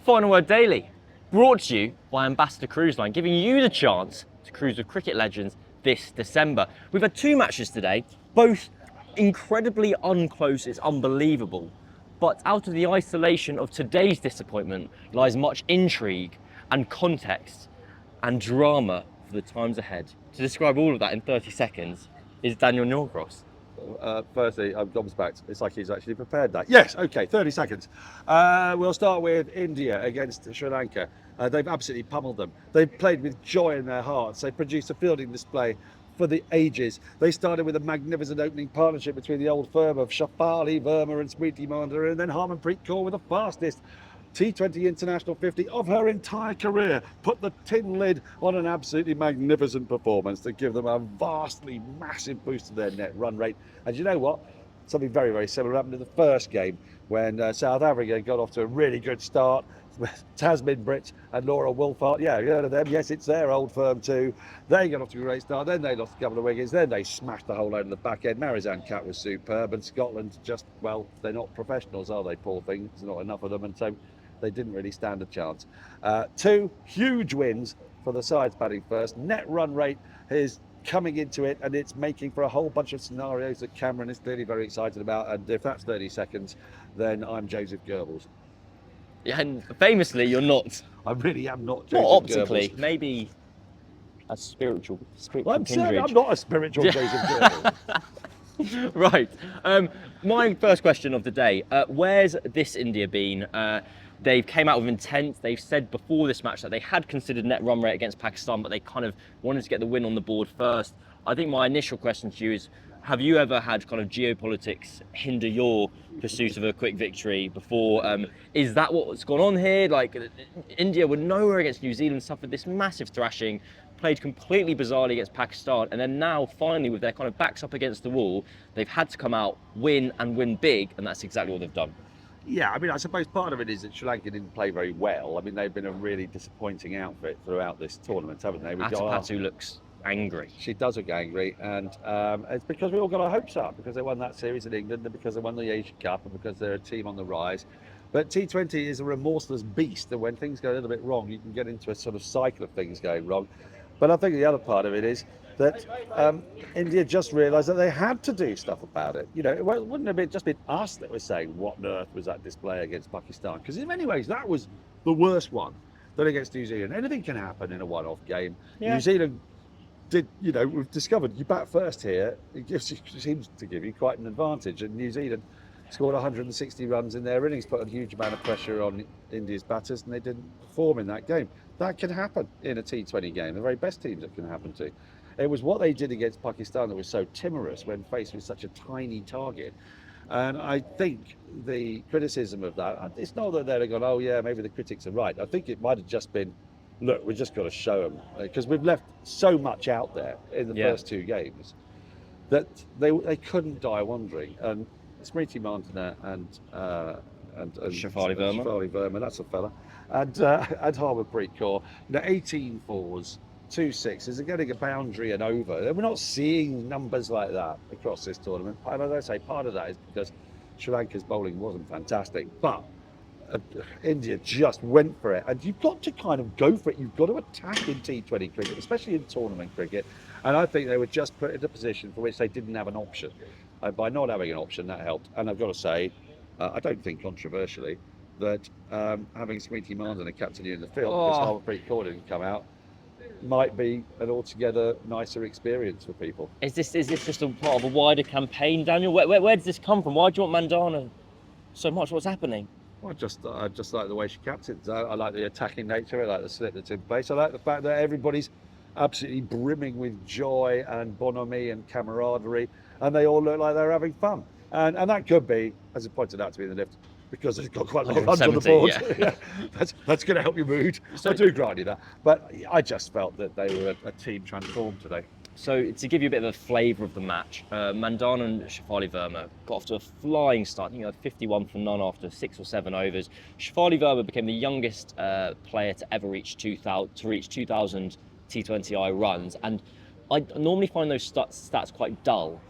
Final Word Daily, brought to you by Ambassador Cruise Line, giving you the chance to cruise with cricket legends this December. We've had two matches today, both incredibly unclose. It's unbelievable. But out of the isolation of today's disappointment lies much intrigue and context and drama for the times ahead. To describe all of that in 30 seconds is Daniel Norcross. Firstly, I'm gobsmacked. It's like he's actually prepared that. Yes, okay, 30 seconds. We'll start with India against Sri Lanka. They've absolutely pummeled them. They've played with joy in their hearts. They produced a fielding display for the ages. They started with a magnificent opening partnership between the old firm of Shafali Verma and Smriti Mandhana, and then Harmanpreet Kaur with the fastest T20 International 50 of her entire career, put the tin lid on an absolutely magnificent performance to give them a vastly massive boost to their net run rate. And you know what? Something very, very similar happened in the first game when South Africa got off to a really good start. Tasmin Brits and Laura Wolfart, yeah, you heard of them. Yes, it's their old firm too. They got off to a great start. Then they lost a couple of wickets. Then they smashed the whole load of the back end. Marizanne Cat was superb, and Scotland just, well, they're not professionals, are they? Poor things. There's not enough of them, and so they didn't really stand a chance. Two huge wins for the sides batting first. Net run rate is coming into it, and it's making for a whole bunch of scenarios that Cameron is clearly very excited about. And if that's 30 seconds, then I'm Joseph Goebbels. Yeah, and famously, you're not. I really am not Joseph Not optically, Goebbels. maybe a spiritual I'm saying kindred. I'm not a spiritual Joseph Goebbels. Right. My first question of the day, where's this India been? They've came out with intent. They've said before this match that they had considered net run rate against Pakistan, but they kind of wanted to get the win on the board first. I think my initial question to you is, have you ever had kind of geopolitics hinder your pursuit of a quick victory before? Is that what's gone on here? Like, India were nowhere against New Zealand, suffered this massive thrashing, played completely bizarrely against Pakistan, and then now finally with their kind of backs up against the wall, they've had to come out, win and win big, and that's exactly what they've done. Yeah, I mean, I suppose part of it is that Sri Lanka didn't play very well. I mean, they've been a really disappointing outfit throughout this tournament, haven't they? Atapatu looks angry. She does look angry, and it's because we all got our hopes up, because they won that series in England, and because they won the Asian Cup, and because they're a team on the rise. But T20 is a remorseless beast, and when things go a little bit wrong, you can get into a sort of cycle of things going wrong. But I think the other part of it is that India just realised that they had to do stuff about it. You know, it wouldn't have just been us that was saying, what on earth was that display against Pakistan? Because in many ways, that was the worst one than against New Zealand. Anything can happen in a one-off game. Yeah. New Zealand did, you know, we've discovered you bat first here, it seems to give you quite an advantage. And New Zealand scored 160 runs in their innings, put a huge amount of pressure on India's batters, and they didn't perform in that game. That can happen in a T20 game, the very best teams it can happen to. It was what they did against Pakistan that was so timorous when faced with such a tiny target. And I think the criticism of that, it's not that they're going, oh yeah, maybe the critics are right. I think it might have just been, look, we've just got to show them, because we've left so much out there in the first two games that they couldn't die wandering. And Smriti Mandhana and Shafali Verma, that's a fella, and Harmanpreet Kaur, 18 fours, 2 sixes, they're getting a boundary and over. We're not seeing numbers like that across this tournament. And as I say, part of that is because Sri Lanka's bowling wasn't fantastic, but India just went for it. And you've got to kind of go for it. You've got to attack in T20 cricket, especially in tournament cricket. And I think they were just put in a position for which they didn't have an option. And by not having an option, that helped. And I've got to say, I don't think controversially, that having Smriti Mandhana captain in the field, because Harmanpreet Kaur didn't come out, might be an altogether nicer experience for people. Is this just a part of a wider campaign, Daniel? Where does this come from? Why do you want Mandhana so much? What's happening? Well, I just like the way she captains. I like the attacking nature. I like the slip that's in place. I like the fact that everybody's absolutely brimming with joy and bonhomie and camaraderie, and they all look like they're having fun. And that could be, as it pointed out to me in the lift, because it's got quite a lot of runs on the board. Yeah. That's going to help your mood. So, I do grant you that. But I just felt that they were a team transformed today. So to give you a bit of a flavour of the match, Mandhana and Shafali Verma got off to a flying start. I think they had 51 for none after 6 or 7 overs. Shafali Verma became the youngest player to ever reach 2,000 T20I runs. And I normally find those stats quite dull.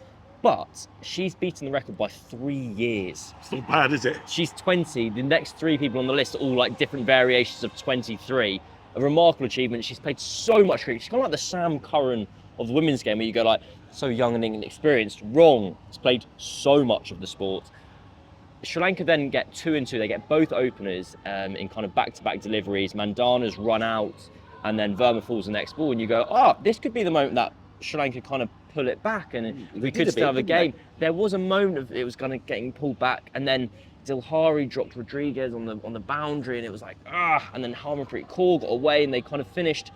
But she's beaten the record by 3 years. It's not bad, is it? She's 20. The next 3 people on the list are all like different variations of 23. A remarkable achievement. She's played so much cricket. She's kind of like the Sam Curran of the women's game, where you go like, so young and inexperienced. Wrong. She's played so much of the sport. Sri Lanka then get 2 and 2. They get both openers in kind of back-to-back deliveries. Mandana's run out, and then Verma falls the next ball, and you go, this could be the moment that Sri Lanka kind of pull it back, and we could still have a game. There was a moment of it was kind of getting pulled back, and then Dilhari dropped Rodriguez on the boundary, and it was like, and then Harmanpreet Kaur got away, and they kind of finished.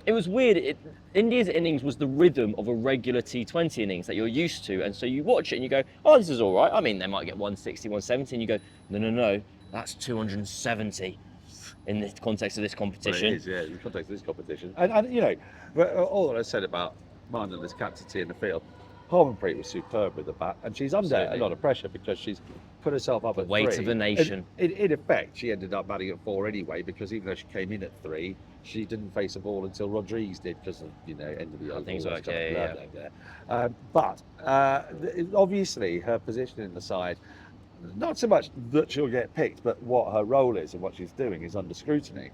It was weird. India's innings was the rhythm of a regular T20 innings that you're used to. And so you watch it and you go, this is all right. I mean, they might get 160, 170. And you go, no, that's 270 in the context of this competition. Well, it is, yeah, in the context of this competition. And you know, all that I said about mindless captaincy in the field, Harmanpreet was superb with the bat. And she's under a lot of pressure because she's put herself up at 3. Weight of the nation. In effect, she ended up batting at 4 anyway, because even though she came in at 3, she didn't face a ball until Rodriguez did, because of, end of the over. Things like But obviously her position in the side, not so much that she'll get picked, but what her role is and what she's doing is under scrutiny.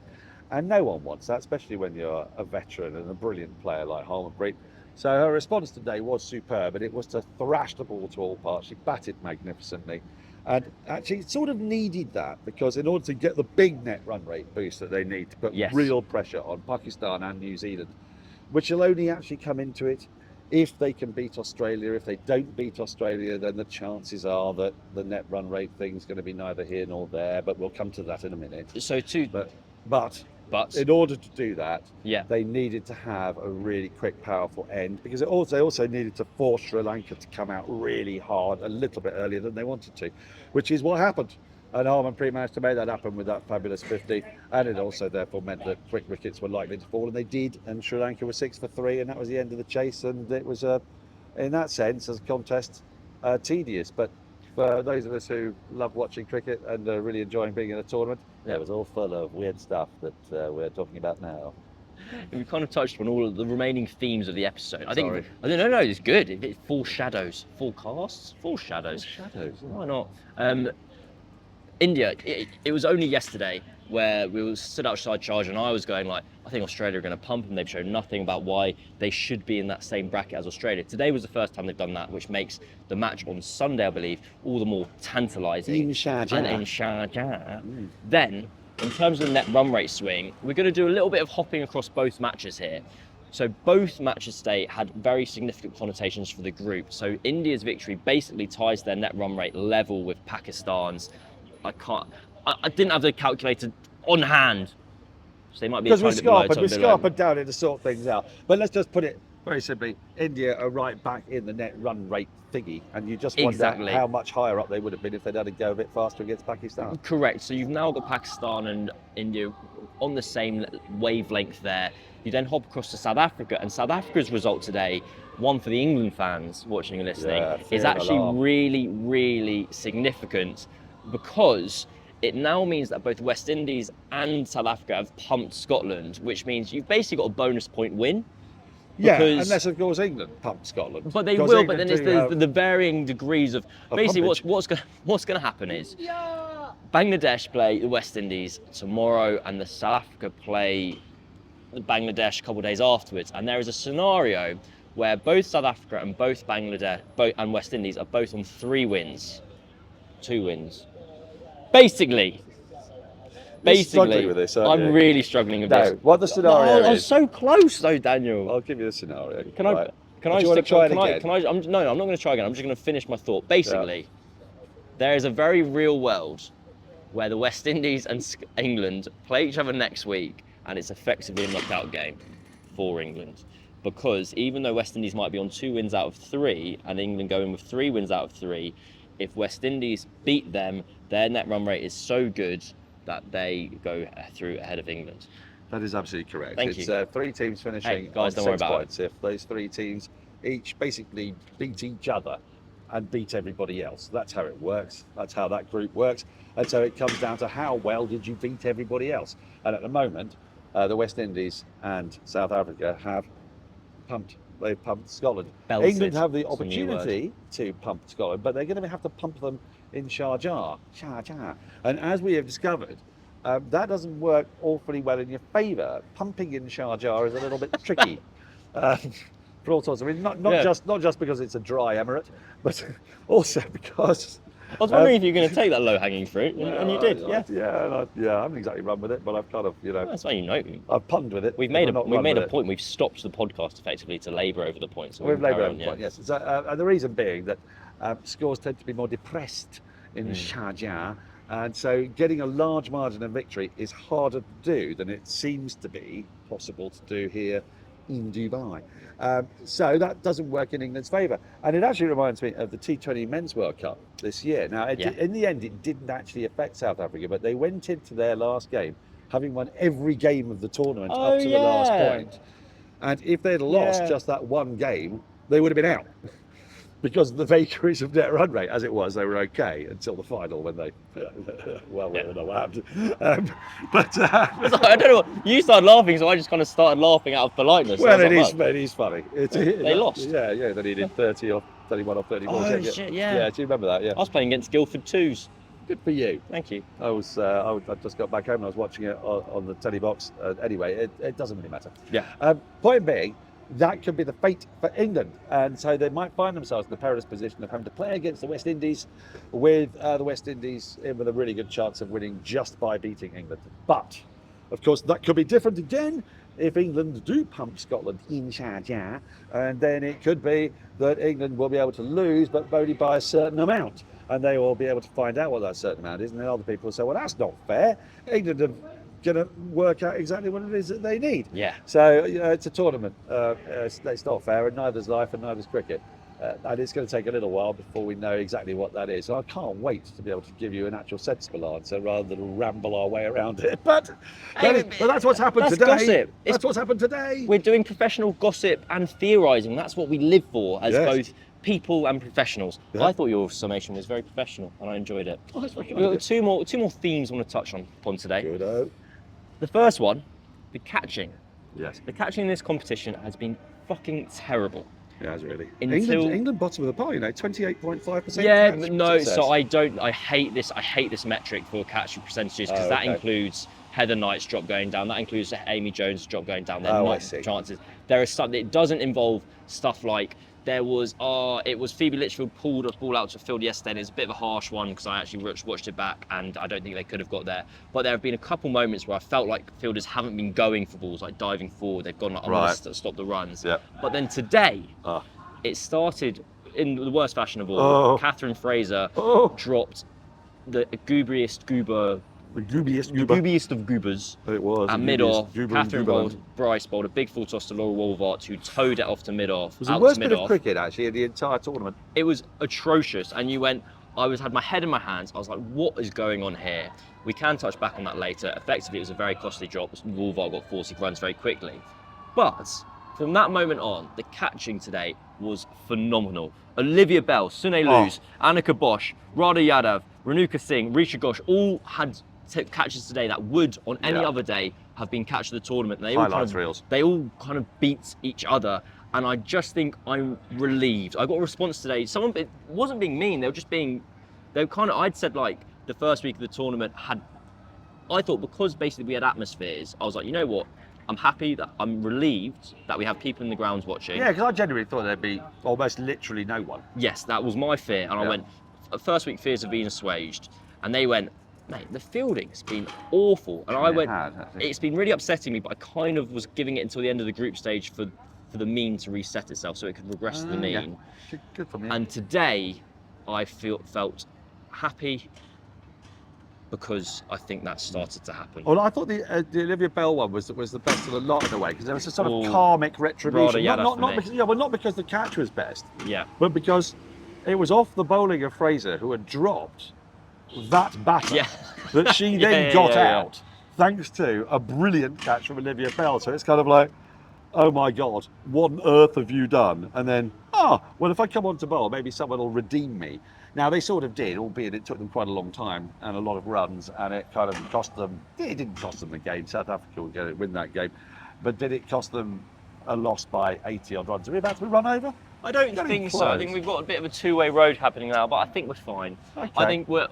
And no one wants that, especially when you're a veteran and a brilliant player like Harmanpreet. So her response today was superb, and it was to thrash the ball to all parts. She batted magnificently. And actually, it sort of needed that, because in order to get the big net run rate boost that they need to put real pressure on Pakistan and New Zealand, which will only actually come into it if they can beat Australia. If they don't beat Australia, then the chances are that the net run rate thing's going to be neither here nor there, but we'll come to that in a minute. But in order to do that, they needed to have a really quick, powerful end, because they also needed to force Sri Lanka to come out really hard a little bit earlier than they wanted to, which is what happened. And Harmanpreet managed to make that happen with that fabulous 50, and it also therefore meant that quick wickets were likely to fall, and they did, and Sri Lanka was 6 for 3, and that was the end of the chase. And it was, in that sense, as a contest, tedious. But for those of us who love watching cricket and are really enjoying being in a tournament, it was all full of weird stuff that we're talking about now. We've kind of touched on all of the remaining themes of the episode. I don't know, it's good. It foreshadows. Forecasts? Foreshadows. Why not? India, it was only yesterday where we stood outside Charge, and I was going like, I think Australia are going to pump them. They've shown nothing about why they should be in that same bracket as Australia. Today was the first time they've done that, which makes the match on Sunday, I believe, all the more tantalising. In Sharjah. Then, in terms of the net run rate swing, we're going to do a little bit of hopping across both matches here. So both matches today had very significant connotations for the group. So India's victory basically ties their net run rate level with Pakistan's. I didn't have the calculator on hand, so they might be because we're scarpered down it to sort things out. But let's just put it very simply: India are right back in the net run rate thingy, and you just wonder how much higher up they would have been if they'd had to go a bit faster against Pakistan. Correct. So you've now got Pakistan and India on the same wavelength there. You then hop across to South Africa, and South Africa's result today, one for the England fans watching and listening, is actually really, really significant, because it now means that both West Indies and South Africa have pumped Scotland, which means you've basically got a bonus point win. Yeah, unless of course England pumped Scotland. But they will. But then there's the varying degrees of basically what's going to happen is Bangladesh play the West Indies tomorrow, and the South Africa play the Bangladesh a couple of days afterwards. And there is a scenario where both South Africa and both Bangladesh and West Indies are both on 2 wins. Basically, struggling with this, I'm really struggling with this. What the scenario is? I'm so close though, Daniel. I'll give you the scenario. Can I try it again? I'm not going to try again. I'm just going to finish my thought. Basically, there is a very real world where the West Indies and England play each other next week, and it's effectively a knockout game for England. Because even though West Indies might be on 2 wins out of 3, and England going with 3 wins out of 3, if West Indies beat them, their net run rate is so good that they go through ahead of England. That is absolutely correct. Thank you. It's 3 teams finishing guys, on don't worry 6 about points. If those 3 teams each basically beat each other and beat everybody else. That's how it works. That's how that group works. And so it comes down to how well did you beat everybody else. And at the moment, the West Indies and South Africa have pumped they've pumped Scotland. Belted. England have the It's a new word. opportunity to pump Scotland, but they're going to have to pump them in Sharjah. Sharjah. And as we have discovered, that doesn't work awfully well in your favour. Pumping in Sharjah is a little bit tricky. For all sorts of reasons, not just because it's a dry emirate, but also because I was wondering if you were going to take that low-hanging fruit, and you did. I haven't exactly run with it, but I've kind of, That's why you know. I've punned with it. We've made a point. We've stopped the podcast effectively to labour over the point. So We've laboured over the point, yes. So, and the reason being that scores tend to be more depressed in Sharjah, and so getting a large margin of victory is harder to do than it seems to be possible to do here in Dubai. So that doesn't work in England's favour. And it actually reminds me of the T20 Men's World Cup this year. Now, in the end, it didn't actually affect South Africa, but they went into their last game having won every game of the tournament up to the last point. And if they'd lost just that one game, they would have been out. Because of the vagaries of net run rate, as it was, they were okay until the final when they, we don't know what happened. I don't know. You started laughing, so I just kind of started laughing out of politeness. Well, it is funny. They lost. Yeah, they needed 30 or 31 or 34. Oh shit, yeah. Yeah, do you remember that? Yeah. I was playing against Guildford Twos. Good for you. Thank you. I just got back home and I was watching it on the telly box. Anyway, it doesn't really matter. Yeah. Point being, that could be the fate for England, and so they might find themselves in the perilous position of having to play against the West Indies, with the West Indies in with a really good chance of winning just by beating England. But, of course, that could be different again if England do pump Scotland in Sharjah, and then it could be that England will be able to lose, but only by a certain amount, and they will be able to find out what that certain amount is, and then other people will say, well, that's not fair. England have going to work out exactly what it is that they need. Yeah. So it's a tournament. It's not fair, and neither's life, and neither's cricket. And it's going to take a little while before we know exactly what that is. So I can't wait to be able to give you an actual sensible answer rather than ramble our way around it. But that's what's happened today. Gossip. That's what's happened today. We're doing professional gossip and theorising. That's what we live for as both people and professionals. Yeah. I thought your summation was very professional, and I enjoyed it. Oh, that's We've got two more themes I want to touch on today. Good. The first one, the catching. Yes. The catching in this competition has been fucking terrible. Yeah, it's really. Until England bottom of the pile, 28.5%. Yeah, no. Success. So I hate this metric for catch percentages because that includes Heather Knight's drop going down. That includes Amy Jones' drop going down. They're not chances. There is something. It doesn't involve stuff like. It was Phoebe Litchfield pulled a ball out to field yesterday, and it's a bit of a harsh one because I actually watched it back and I don't think they could have got there. But there have been a couple moments where I felt like fielders haven't been going for balls, like diving forward. They've gone like, I'm going to stop the runs. Yep. But then today, it started in the worst fashion of all. Catherine Fraser dropped the goobiest goober. The goobiest of goobers. It was. At mid-off, Catherine Bryce bowled a big full toss to Laura Wolvart, who towed it off to mid-off. It was the worst bit of cricket, actually, in the entire tournament. It was atrocious. And I had my head in my hands. I was like, what is going on here? We can touch back on that later. Effectively, it was a very costly drop. Wolvart got 40 runs very quickly. But from that moment on, the catching today was phenomenal. Olivia Bell, Sunay Luz, Annika Bosch, Radha Yadav, Renuka Singh, Risha Ghosh all had catches today that would on any other day have been catch of the tournament. They all kind of beat each other, and I just think I'm relieved. I got a response today. Someone, it wasn't being mean. I'd said like the first week of the tournament I thought because basically we had atmospheres, I was like, you know what? I'm happy I'm relieved that we have people in the grounds watching. Yeah, because I genuinely thought there'd be almost literally no one. Yes, that was my fear, and I went. First week fears have been assuaged, and they went. Mate, the fielding's been awful, and I went. It's been really upsetting me, but I kind of was giving it until the end of the group stage for the mean to reset itself, so it could regress to the mean. Yeah. Good for me. And today, I felt happy because I think that started to happen. Well, I thought the Olivia Bell one was the best of the lot in a way because there was a sort of karmic retribution. Not because the catch was best. Yeah. But because it was off the bowling of Fraser, who had dropped that batter that she then got out thanks to a brilliant catch from Olivia Bell. So it's kind of like, oh my God, what on earth have you done? And then, well, if I come on to bowl, maybe someone will redeem me. Now, they sort of did, albeit it took them quite a long time and a lot of runs, and it kind of cost them, it didn't cost them the game. South Africa would win that game. But did it cost them are lost by 80 odd runs. Are we about to be run over? I don't Getting think so. I think close. we've got a bit of a two-way road happening now, but I think we're fine. Okay. I think we're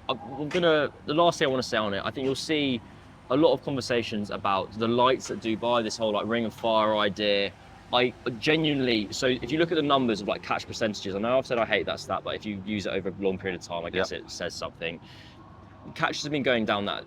gonna. The last thing I want to say on it, I think you'll see a lot of conversations about the lights at Dubai, this whole like ring of fire idea. I genuinely, so if you look at the numbers of like catch percentages, I know I've said I hate that stat, but if you use it over a long period of time, I guess it says something. Catches have been going down that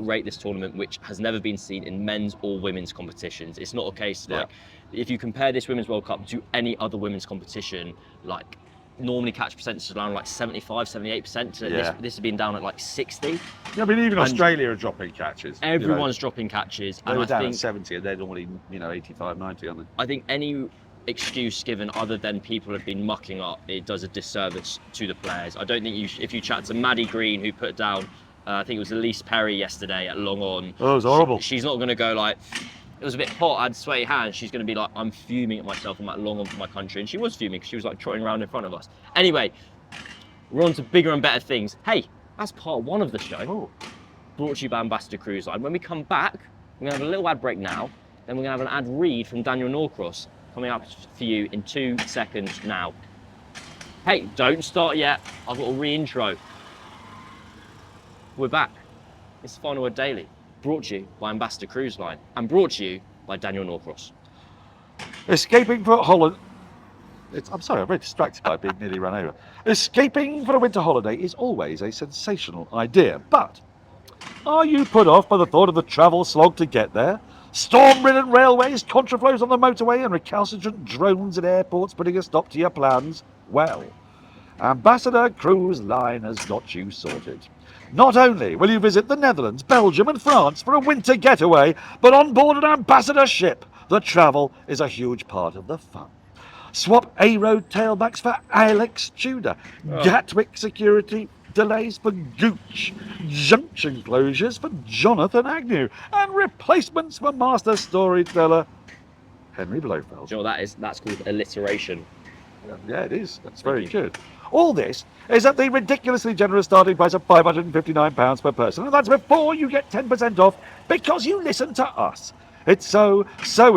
rate this tournament, which has never been seen in men's or women's competitions. It's not a case like if you compare this Women's World Cup to any other women's competition, like normally catch percentage is around like 75, 78%. This has been down at like 60. Yeah, I mean, even Australia are dropping catches. Everyone's dropping catches. They were down at 70 and they're normally, 85, 90, aren't they? I think any excuse given other than people have been mucking up, it does a disservice to the players. I don't think if you chat to Maddie Green, who put down, I think it was Elise Perry yesterday at long on. Oh, it was horrible. She's not going to go like, it was a bit hot, I had sweaty hands. She's going to be like, I'm fuming at myself, I'm at long on for my country. And she was fuming because she was like trotting around in front of us. Anyway, we're on to bigger and better things. Hey, that's part one of the show. Brought to you by Ambassador Cruise Line. When we come back, we're going to have a little ad break now. Then we're going to have an ad read from Daniel Norcross coming up for you in 2 seconds now. Hey, don't start yet. I've got a re-intro. We're back. It's the Final Word Daily, brought to you by Ambassador Cruise Line and brought to you by Daniel Norcross. Escaping for Holland. I'm sorry, I'm very distracted by being nearly run over. Escaping for a winter holiday is always a sensational idea, but are you put off by the thought of the travel slog to get there? Storm-ridden railways, contraflows on the motorway, and recalcitrant drones at airports putting a stop to your plans? Well, Ambassador Cruise Line has got you sorted. Not only will you visit the Netherlands, Belgium and France for a winter getaway, but on board an Ambassador ship, the travel is a huge part of the fun. Swap A-road tailbacks for Alex Tudor, Gatwick security delays for Gooch, junction closures for Jonathan Agnew, and replacements for master storyteller Henry Blofeld. Do you know what that is? That's called alliteration. Yeah, it is. That's very good. All this is at the ridiculously generous starting price of £559 per person, and that's before you get 10% off because you listen to us. It's so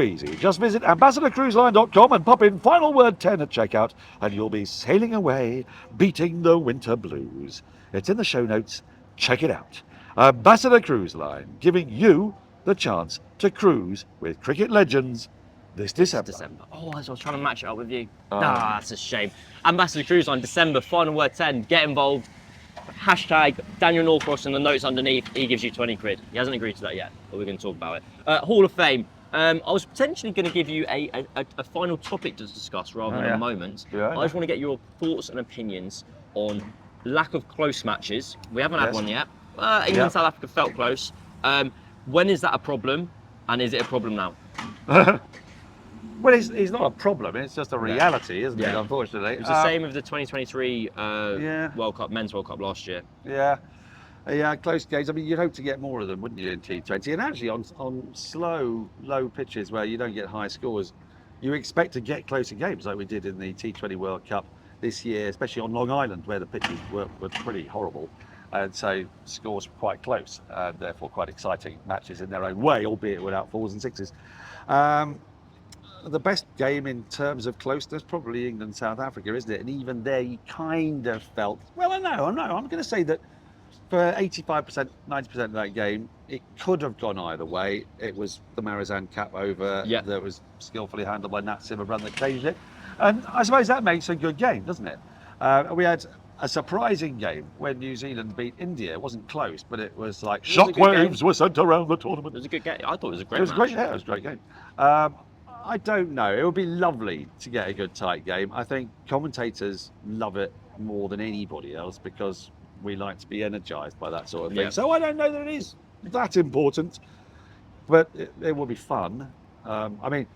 easy. Just visit ambassadorcruiseline.com and pop in final word 10 at checkout, and you'll be sailing away, beating the winter blues. It's in the show notes. Check it out. Ambassador Cruise Line, giving you the chance to cruise with cricket legends this December. Oh, I was trying to match it up with you. That's a shame. Ambassador Cruise Line, December, final word 10. Get involved. Hashtag Daniel Norcross in the notes underneath. He gives you 20 quid. He hasn't agreed to that yet, but we're going to talk about it. Hall of Fame. I was potentially going to give you a final topic to discuss rather than a moment. Yeah, I just want to get your thoughts and opinions on lack of close matches. We haven't had one yet. England, South Africa felt close. When is that a problem? And is it a problem now? Well, it's not a problem. It's just a reality, isn't it? Unfortunately, it was the same with the 2023 World Cup, Men's World Cup last year. Yeah, close games. I mean, you'd hope to get more of them, wouldn't you, in T20? And actually, on slow, low pitches where you don't get high scores, you expect to get closer games like we did in the T20 World Cup this year, especially on Long Island where the pitches were pretty horrible. And so scores were quite close and therefore quite exciting matches in their own way, albeit without fours and sixes. The best game in terms of closeness, probably England-South Africa, isn't it? And even there, you kind of felt, well, I know. I'm going to say that for 85%, 90% of that game, it could have gone either way. It was the Marizanne cap over that was skillfully handled by Nat Simmerbrand that changed it. And I suppose that makes a good game, doesn't it? We had a surprising game when New Zealand beat India. It wasn't close, but it was like shockwaves were sent around the tournament. It was a good game. I thought it was a great match. It was a great game. I don't know. It would be lovely to get a good tight game. I think commentators love it more than anybody else because we like to be energised by that sort of thing. So I don't know that it is that important, but it will be fun. I mean,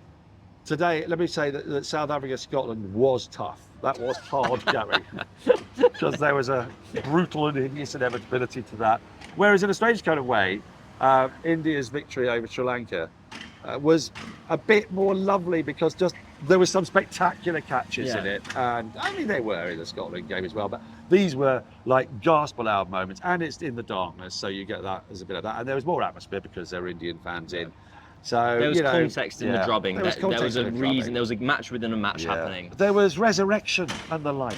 today, let me say that South Africa-Scotland was tough. That was hard going because there was a brutal and hideous inevitability to that. Whereas in a strange kind of way, India's victory over Sri Lanka was a bit more lovely because just there was some spectacular catches in it, and I mean they were in the Scotland game as well, but these were like gasp aloud moments, and it's in the darkness, so you get that as a bit of that, and there was more atmosphere because there were Indian fans in. So There was you know, context in the yeah, drubbing. There was There was context a in the reason. drubbing. There was a match within a match Yeah. happening. There was resurrection and the light.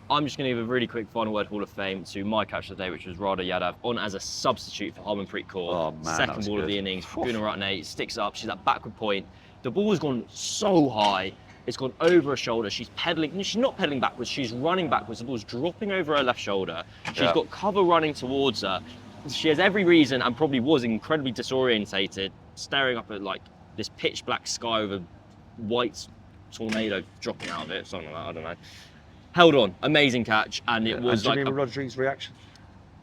I'm just going to give a really quick final word Hall of Fame to my catch of the day, which was Radha Yadav, on as a substitute for Harmanpreet Kaur. Oh, man, that Second was ball of good. the innings. Gunaratne sticks up. She's at backward point. The ball has gone so high. It's gone over her shoulder. She's pedaling. She's not pedaling backwards. She's running backwards. The ball's dropping over her left shoulder. She's Yeah. got cover running towards her. She has every reason, and probably was incredibly disorientated, staring up at like this pitch black sky with a white tornado dropping out of it, something like that. I don't know. Held on, amazing catch, and it was and like. Jimmy Rodriguez's reaction.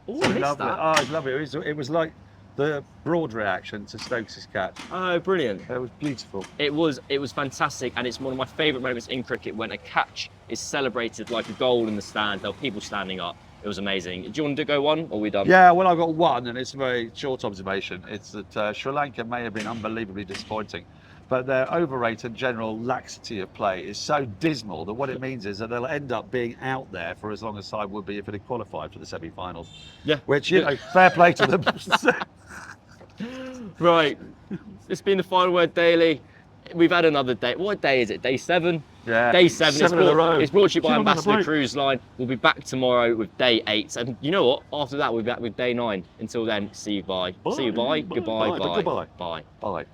Oh, I missed Lovely. that. Oh, I love it. It was like the broad reaction to Stokes' catch. Oh, brilliant. It was beautiful. It was fantastic, and it's one of my favourite moments in cricket when a catch is celebrated like a goal in the stand. There were people standing up. It was amazing. Do you want to go one, or are we done? Yeah, well, I've got one, and it's a very short observation. It's that Sri Lanka may have been unbelievably disappointing, but their overrated general laxity of play is so dismal that what it means is that they'll end up being out there for as long as side would be if it had qualified for the semi-finals. Yeah. Which, you know, fair play to them. Right. It's been the Final Word Daily. We've had another day. What day is it? Day 7? Yeah. Day 7. Seven in a row. It's brought to you by Keep on the Ambassador break. Cruise Line. We'll be back tomorrow with day 8. And you know what? After that, we'll be back with day 9. Until then, see you bye. See you bye. Bye. Goodbye. Bye. Bye. Goodbye. Bye. Bye.